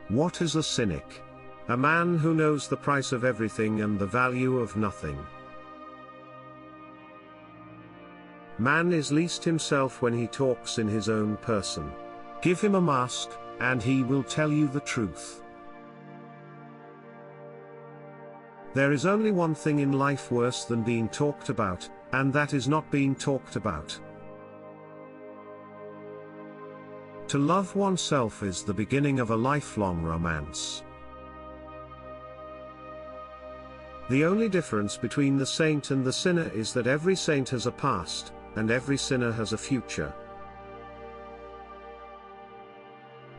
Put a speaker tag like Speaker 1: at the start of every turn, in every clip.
Speaker 1: What is a cynic? A man who knows the price of everything and the value of nothing. Man is least himself when he talks in his own person. Give him a mask, and he will tell you the truth. There is only one thing in life worse than being talked about, and that is not being talked about. To love oneself is the beginning of a lifelong romance. The only difference between the saint and the sinner is that every saint has a past, and every sinner has a future.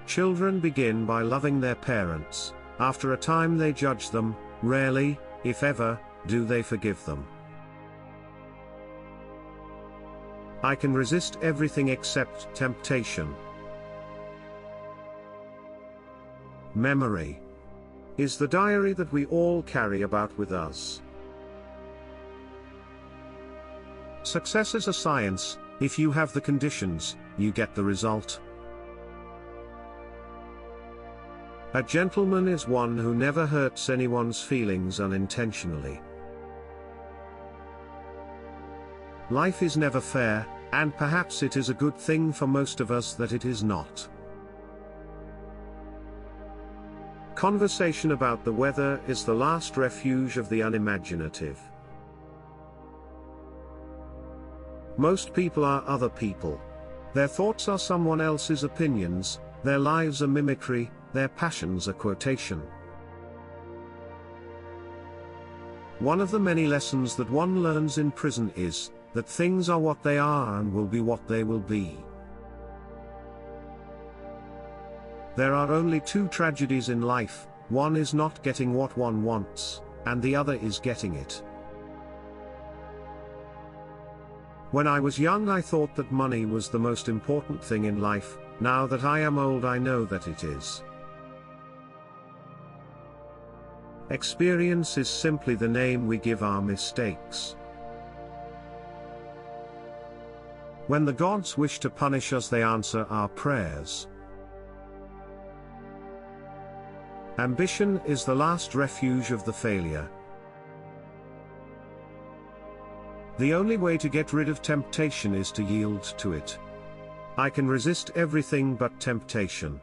Speaker 1: Children begin by loving their parents. After a time they judge them. Rarely, if ever, do they forgive them. I can resist everything except temptation. Memory is the diary that we all carry about with us. Success is a science. If you have the conditions, you get the result. A gentleman is one who never hurts anyone's feelings unintentionally. Life is never fair, and perhaps it is a good thing for most of us that it is not. Conversation about the weather is the last refuge of the unimaginative. Most people are other people. Their thoughts are someone else's opinions, their lives are mimicry, their passions are quotation. One of the many lessons that one learns in prison is that things are what they are and will be what they will be. There are only two tragedies in life. One is not getting what one wants, and the other is getting it. When I was young, I thought that money was the most important thing in life. Now that I am old, I know that it is. Experience is simply the name we give our mistakes. When the gods wish to punish us, they answer our prayers. Ambition is the last refuge of the failure. The only way to get rid of temptation is to yield to it. I can resist everything but temptation.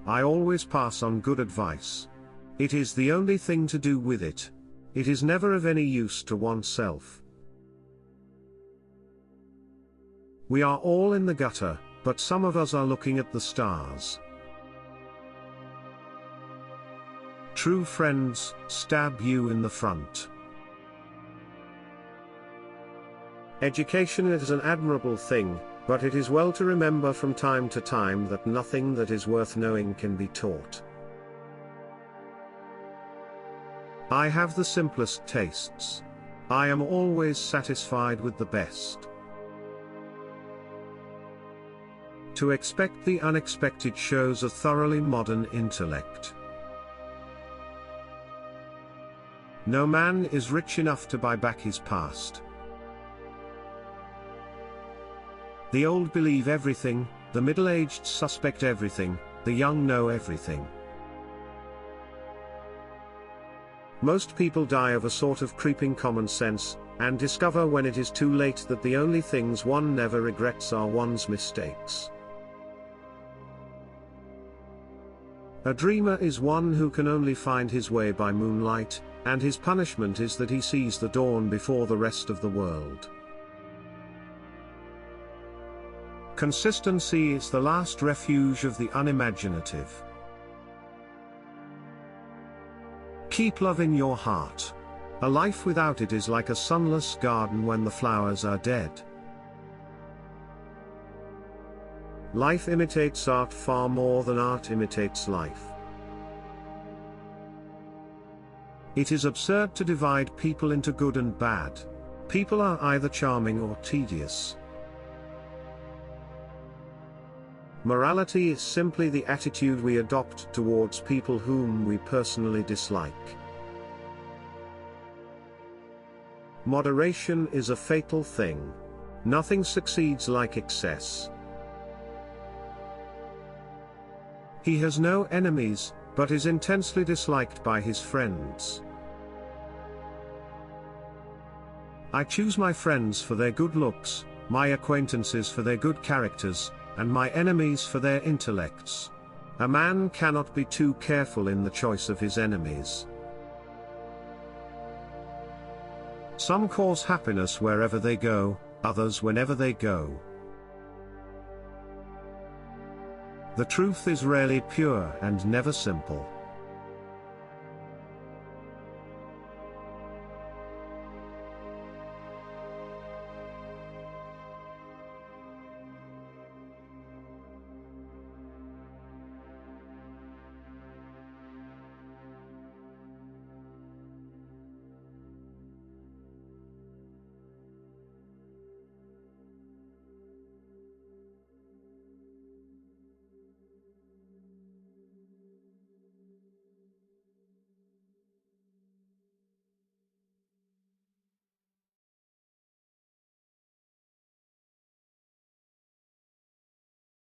Speaker 1: I always pass on good advice. It is the only thing to do with it. It is never of any use to oneself. We are all in the gutter, but some of us are looking at the stars. True friends stab you in the front. Education is an admirable thing, but it is well to remember from time to time that nothing that is worth knowing can be taught. I have the simplest tastes. I am always satisfied with the best. To expect the unexpected shows a thoroughly modern intellect. No man is rich enough to buy back his past. The old believe everything, the middle-aged suspect everything, the young know everything. Most people die of a sort of creeping common sense, and discover when it is too late that the only things one never regrets are one's mistakes. A dreamer is one who can only find his way by moonlight, and his punishment is that he sees the dawn before the rest of the world. Consistency is the last refuge of the unimaginative. Keep love in your heart. A life without it is like a sunless garden when the flowers are dead. Life imitates art far more than art imitates life. It is absurd to divide people into good and bad. People are either charming or tedious. Morality is simply the attitude we adopt towards people whom we personally dislike. Moderation is a fatal thing. Nothing succeeds like excess. He has no enemies, but is intensely disliked by his friends. I choose my friends for their good looks, my acquaintances for their good characters, and my enemies for their intellects. A man cannot be too careful in the choice of his enemies. Some cause happiness wherever they go, others whenever they go. The truth is rarely pure and never simple.